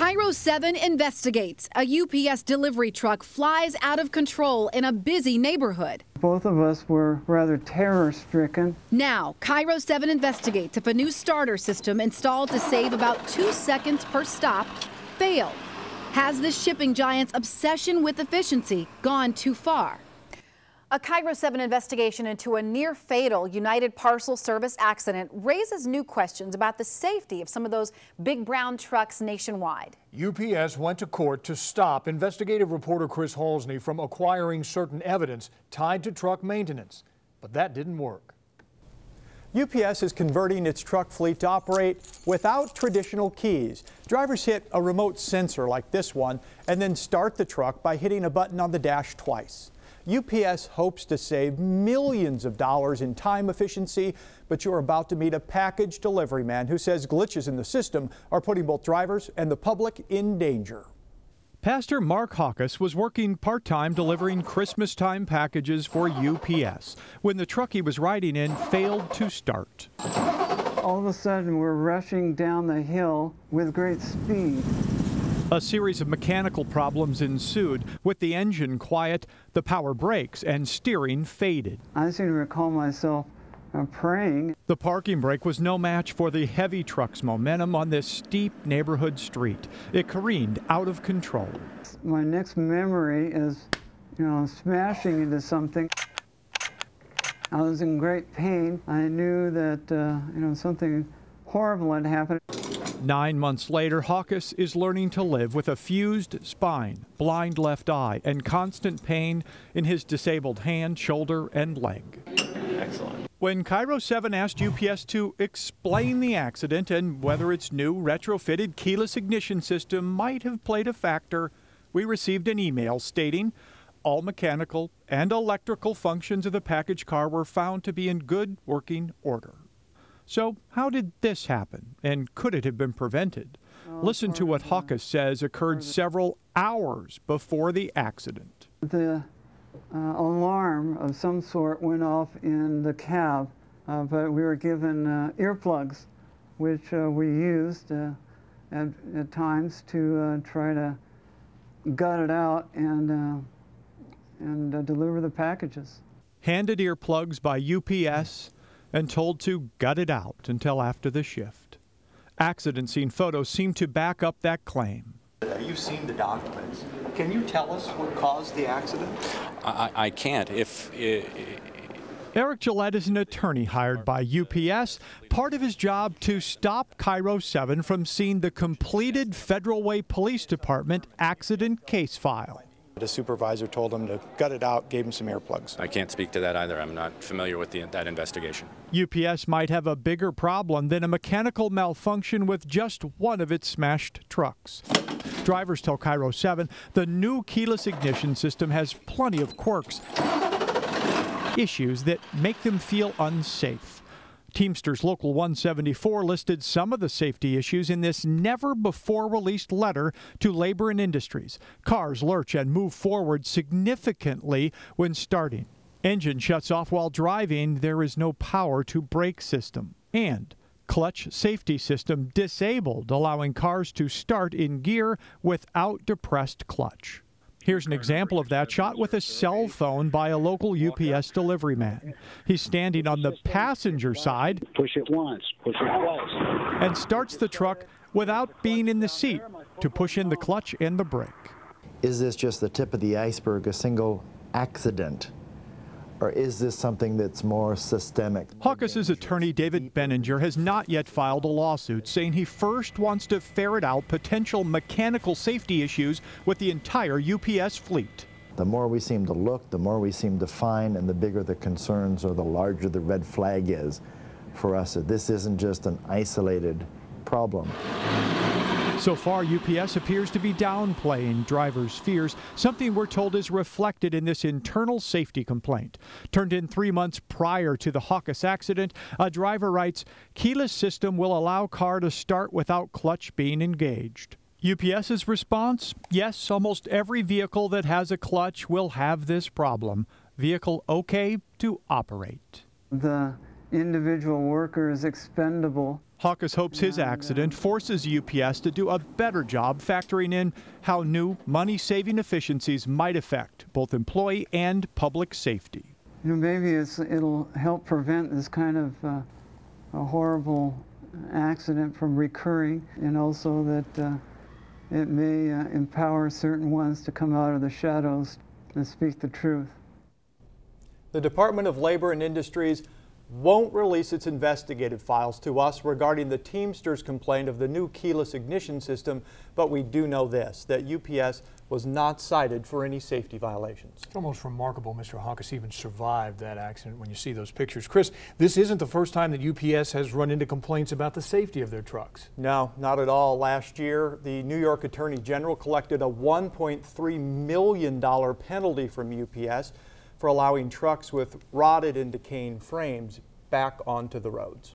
KIRO-TV investigates. A UPS delivery truck flies out of control in a busy neighborhood. Both of us were rather terror-stricken. Now, KIRO-TV investigates if a new starter system installed to save about 2 seconds per stop failed. Has this shipping giant's obsession with efficiency gone too far? A KIRO-TV investigation into a near-fatal United Parcel Service accident raises new questions about the safety of some of those big brown trucks nationwide. UPS went to court to stop investigative reporter Chris Halsney from acquiring certain evidence tied to truck maintenance, but that didn't work. UPS is converting its truck fleet to operate without traditional keys. Drivers hit a remote sensor like this one and then start the truck by hitting a button on the dash twice. UPS hopes to save millions of dollars in time efficiency, but you're about to meet a package delivery man who says glitches in the system are putting both drivers and the public in danger. Pastor Mark Hawkes was working part-time delivering Christmas-time packages for UPS when the truck he was riding in failed to start. All of a sudden, we're rushing down the hill with great speed. A series of mechanical problems ensued. With the engine quiet, the power brakes and steering faded. I seem to recall myself praying. The parking brake was no match for the heavy truck's momentum on this steep neighborhood street. It careened out of control. My next memory is, smashing into something. I was in great pain. I knew that, something horrible had happened. 9 months later, Hawkes is learning to live with a fused spine, blind left eye, and constant pain in his disabled hand, shoulder, and leg. Excellent. When KIRO-TV asked UPS to explain the accident and whether its new retrofitted keyless ignition system might have played a factor, we received an email stating all mechanical and electrical functions of the package car were found to be in good working order. So how did this happen, and could it have been prevented? Listen to what Hawkes says occurred several hours before the accident. The alarm of some sort went off in the cab, but we were given earplugs, which we used at times to try to gut it out and deliver the packages. Handed earplugs by UPS and told to gut it out until after the shift. Accident scene photos seem to back up that claim. You've seen the documents. Can you tell us what caused the accident? I can't. Eric Gillette is an attorney hired by UPS, part of his job to stop KIRO-TV from seeing the completed Federal Way Police Department accident case file. The supervisor told him to gut it out, gave him some earplugs. I can't speak to that either. I'm not familiar with that investigation. UPS might have a bigger problem than a mechanical malfunction with just one of its smashed trucks. Drivers tell KIRO-TV the new keyless ignition system has plenty of quirks, issues that make them feel unsafe. Teamsters Local 174 listed some of the safety issues in this never-before-released letter to labor and industries. Cars lurch and move forward significantly when starting. Engine shuts off while driving. There is no power to brake system. And clutch safety system disabled, allowing cars to start in gear without depressed clutch. Here's an example of that shot with a cell phone by a local UPS delivery man. He's standing on the passenger side. Push it once, push it twice. And starts the truck without being in the seat to push in the clutch and the brake. Is this just the tip of the iceberg, a single accident? Or is this something that's more systemic? Hawkes' attorney David Benninger has not yet filed a lawsuit, saying he first wants to ferret out potential mechanical safety issues with the entire UPS fleet. The more we seem to look, the more we seem to find, and the bigger the concerns or the larger the red flag is for us. This isn't just an isolated problem. So far, UPS appears to be downplaying drivers' fears, something we're told is reflected in this internal safety complaint. Turned in 3 months prior to the Hawkes accident, a driver writes, keyless system will allow car to start without clutch being engaged. UPS's response, yes, almost every vehicle that has a clutch will have this problem. Vehicle okay to operate. The individual worker is expendable. Hawkes hopes his accident forces UPS to do a better job factoring in how new money-saving efficiencies might affect both employee and public safety. You know, maybe it'll help prevent this kind of a horrible accident from recurring, and also that it may empower certain ones to come out of the shadows and speak the truth. The Department of Labor and Industries won't release its investigative files to us regarding the Teamsters' complaint of the new keyless ignition system, but we do know this, that UPS was not cited for any safety violations. It's almost remarkable Mr. Hawkes even survived that accident when you see those pictures. Chris, this isn't the first time that UPS has run into complaints about the safety of their trucks. No, not at all. Last year, the New York Attorney General collected a $1.3 million penalty from UPS for allowing trucks with rotted and decaying frames back onto the roads.